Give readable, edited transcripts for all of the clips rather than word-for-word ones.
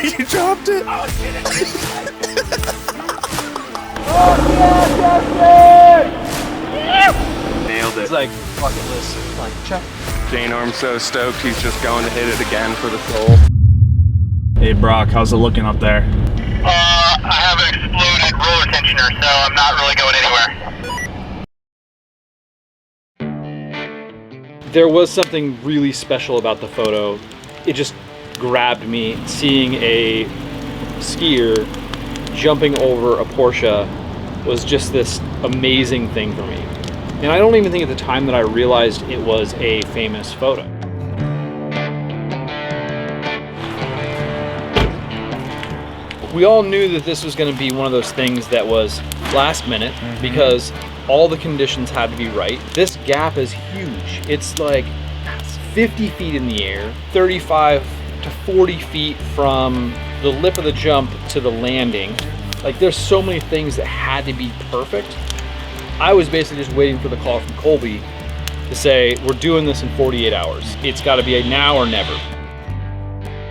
You dropped it. Oh, shit. Oh, yeah, Nailed it. it's like bucket list, like check. Jane Orm's so stoked, he's just going to hit it again for the soul. Hey Brock, how's it looking up there? I have an exploded roller tensioner, so I'm not really going anywhere. There was something really special about the photo. It just grabbed me, seeing a skier jumping over a Porsche was just this amazing thing for me. And I don't even think at the time that I realized it was a famous photo. We all knew that this was going to be one of those things that was last minute because all the conditions had to be right. This gap is huge. It's like 50 feet in the air, 35 to 40 feet from the lip of the jump to the landing. Like there's so many things that had to be perfect. I was basically just waiting for the call from Colby to say, we're doing this in 48 hours. It's got to be a now or never.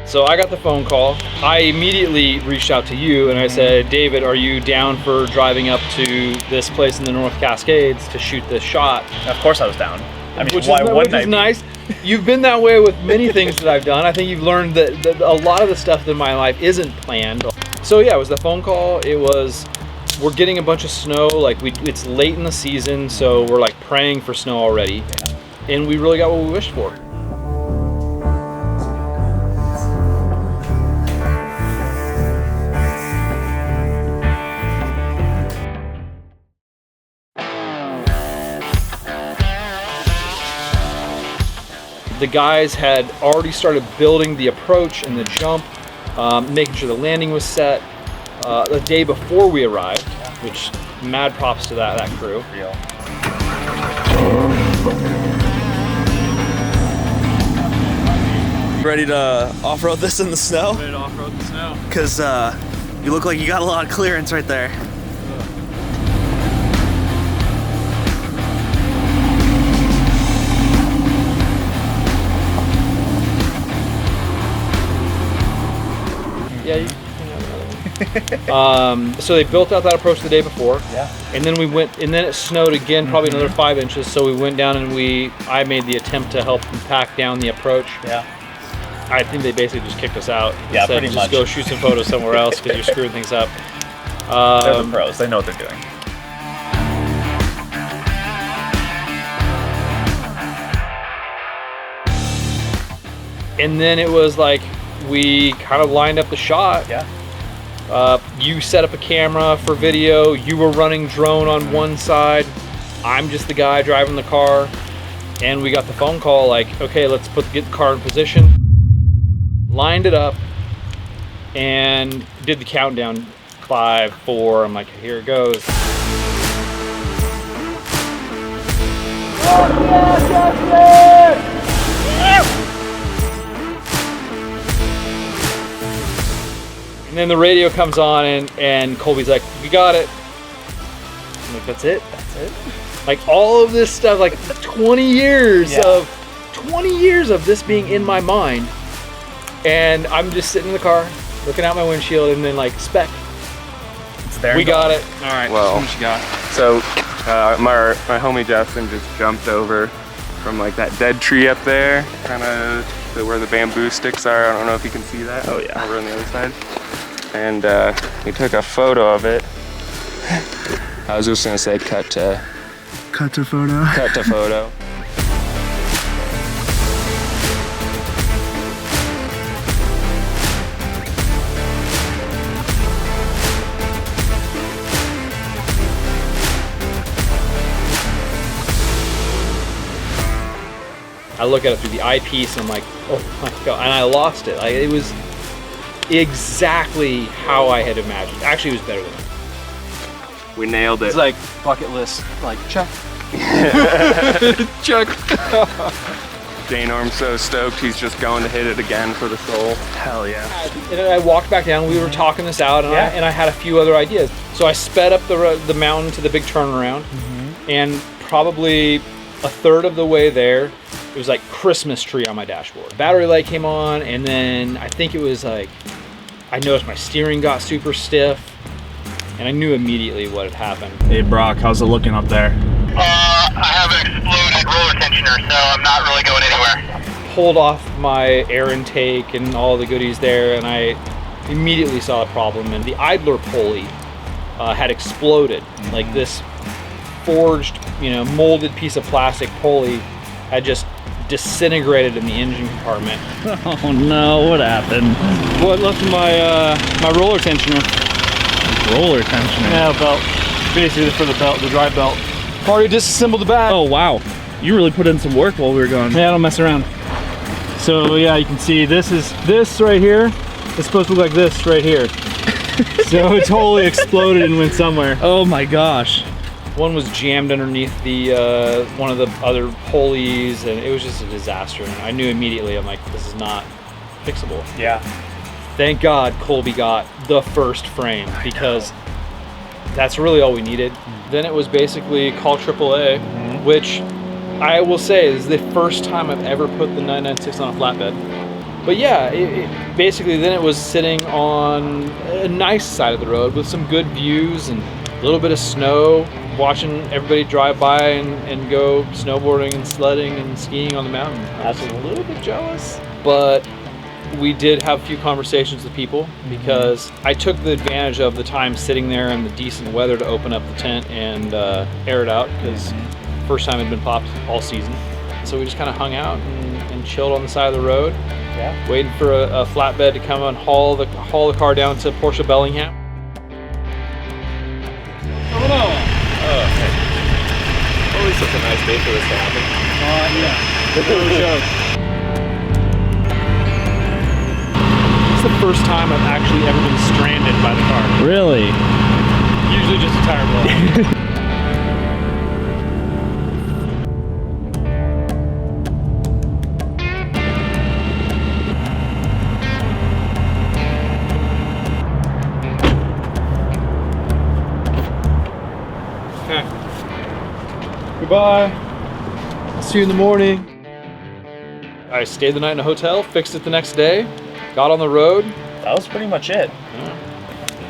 So I got the phone call. I immediately reached out to you and I said, David, are you down for driving up to this place in the North Cascades to shoot this shot? Of course I was down. I mean, Which why wouldn't I is be? nice. You've been that way with many things that I've done. I think you've learned that a lot of the stuff in my life isn't planned. So yeah, it was the phone call. It was, we're getting a bunch of snow. Like it's late in the season, so we're like praying for snow already. And we really got what we wished for. The guys had already started building the approach and the jump, making sure the landing was set the day before we arrived, which mad props to that crew. Real. Ready to off-road this in the snow? Ready to off-road the snow. Because you look like you got a lot of clearance right there. Yeah, you can have another one. So they built out that approach the day before. Yeah. And then we went, and then it snowed again, probably another 5 inches. So we went down and I made the attempt to help them pack down the approach. Yeah. I think they basically just kicked us out. Yeah, Said, pretty just much. go shoot some photos somewhere else because you're screwing things up. They're the pros. They know what they're doing. And then it was like, we kind of lined up the shot. Yeah. You set up a camera for video. You were running drone on one side. I'm just the guy driving the car. And we got the phone call like, okay, let's get the car in position. Lined it up and did the countdown. 5, 4, I'm like, here it goes. And then the radio comes on and Colby's like, we got it. I'm like, that's it? That's it? Like all of this stuff, like 20 years of this being in my mind. And I'm just sitting in the car, looking out my windshield, and then like, spec. It's there. We got it. All right, Well, what you got? So my homie Justin just jumped over from like that dead tree up there, kind of where the bamboo sticks are. I don't know if you can see that. Oh yeah. Over on the other side. And he took a photo of it. I was just gonna say cut to photo. cut to photo. I look at it through the eyepiece and I'm like, oh my God, and I lost it. Like, it was exactly how I had imagined. Actually, it was better than that. We nailed it. It's like bucket list, like check. Chuck. Jane Orm's so stoked, he's just going to hit it again for the soul. Hell yeah. And then I walked back down, we were talking this out, and, Yeah. I had a few other ideas. So I sped up the mountain to the big turnaround, and probably a third of the way there, it was like Christmas tree on my dashboard. Battery light came on, and then I think it was like I noticed my steering got super stiff, and I knew immediately what had happened. Hey Brock, how's it looking up there? I have an exploded roller tensioner, so I'm not really going anywhere. Pulled off my air intake and all the goodies there, and I immediately saw a problem, and the idler pulley had exploded. Like this forged, molded piece of plastic pulley had just disintegrated in the engine compartment. Oh no, what happened? What left of my roller tensioner? Roller tensioner? Yeah, belt. Basically for the belt, the drive belt. Already disassembled the back. Oh wow, you really put in some work while we were gone. Yeah, I don't mess around. So yeah, you can see this right here. It's supposed to look like this right here. So it totally exploded and went somewhere. Oh my gosh. One was jammed underneath the one of the other pulleys, and it was just a disaster. And I knew immediately, I'm like, this is not fixable. Yeah. Thank God Colby got the first frame, because that's really all we needed. Then it was basically call AAA, which I will say is the first time I've ever put the 996 on a flatbed. But yeah, basically then it was sitting on a nice side of the road with some good views and a little bit of snow, watching everybody drive by and go snowboarding and sledding and skiing on the mountain. I was a little bit jealous, but we did have a few conversations with people, because I took the advantage of the time sitting there and the decent weather to open up the tent and air it out, because first time it had been popped all season. So we just kind of hung out and chilled on the side of the road, waiting for a flatbed to come and haul the car down to Porsche Bellingham. Always such a nice day for this to happen. Yeah. It really shows. It's the first time I've actually ever been stranded by the car. Really? Usually just a tire blow. Goodbye. I'll see you in the morning. I stayed the night in a hotel, fixed it the next day, got on the road. That was pretty much it.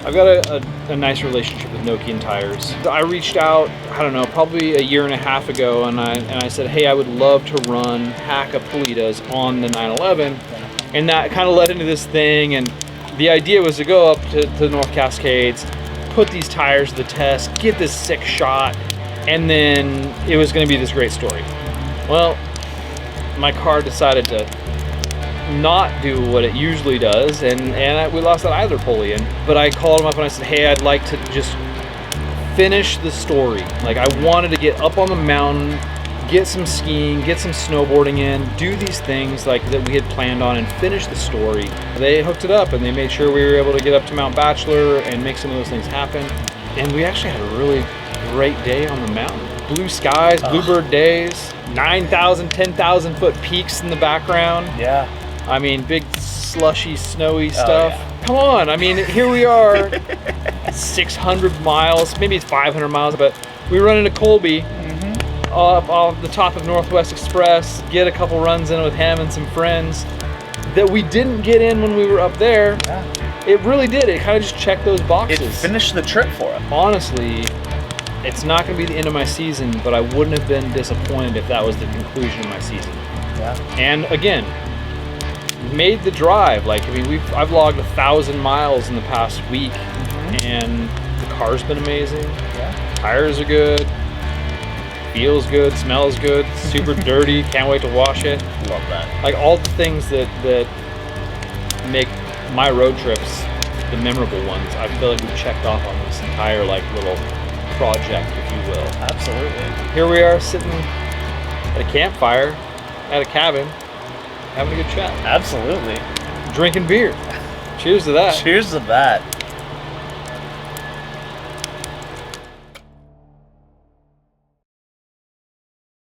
I've got a nice relationship with Nokian Tires. I reached out, I don't know, probably a year and a half ago, and I said, hey, I would love to run Haka Politas on the 911. And that kind of led into this thing, and the idea was to go up to the North Cascades, put these tires to the test, get this sick shot, and then it was going to be this great story. Well, my car decided to not do what it usually does, and we lost that idler pulley. But I called him up and I said, hey, I'd like to just finish the story. Like, I wanted to get up on the mountain, get some skiing, get some snowboarding in, do these things like that we had planned on, and finish the story. They hooked it up, and they made sure we were able to get up to Mount Bachelor and make some of those things happen. And we actually had a really great day on the mountain. Blue skies, bluebird days, 9,000, 10,000 foot peaks in the background. Yeah. I mean, big slushy, snowy stuff. Yeah. Come on, I mean, here we are, 600 miles, maybe it's 500 miles, but we run into Colby up off the top of Northwest Express, get a couple runs in with him and some friends that we didn't get in when we were up there. Yeah. It really did. It kind of just checked those boxes. It finished the trip for us. Honestly, it's not going to be the end of my season, but I wouldn't have been disappointed if that was the conclusion of my season. Yeah. And again, made the drive. Like, I mean, I've logged 1,000 miles in the past week, and the car's been amazing. Yeah. Tires are good. Feels good. Smells good. Super dirty. Can't wait to wash it. Love that. Like, all the things that make my road trips the memorable ones, I feel like we've checked off on this entire little project, if you will. Absolutely. Here we are sitting at a campfire at a cabin, having a good chat. Absolutely. Drinking beer. Cheers to that. Cheers to that.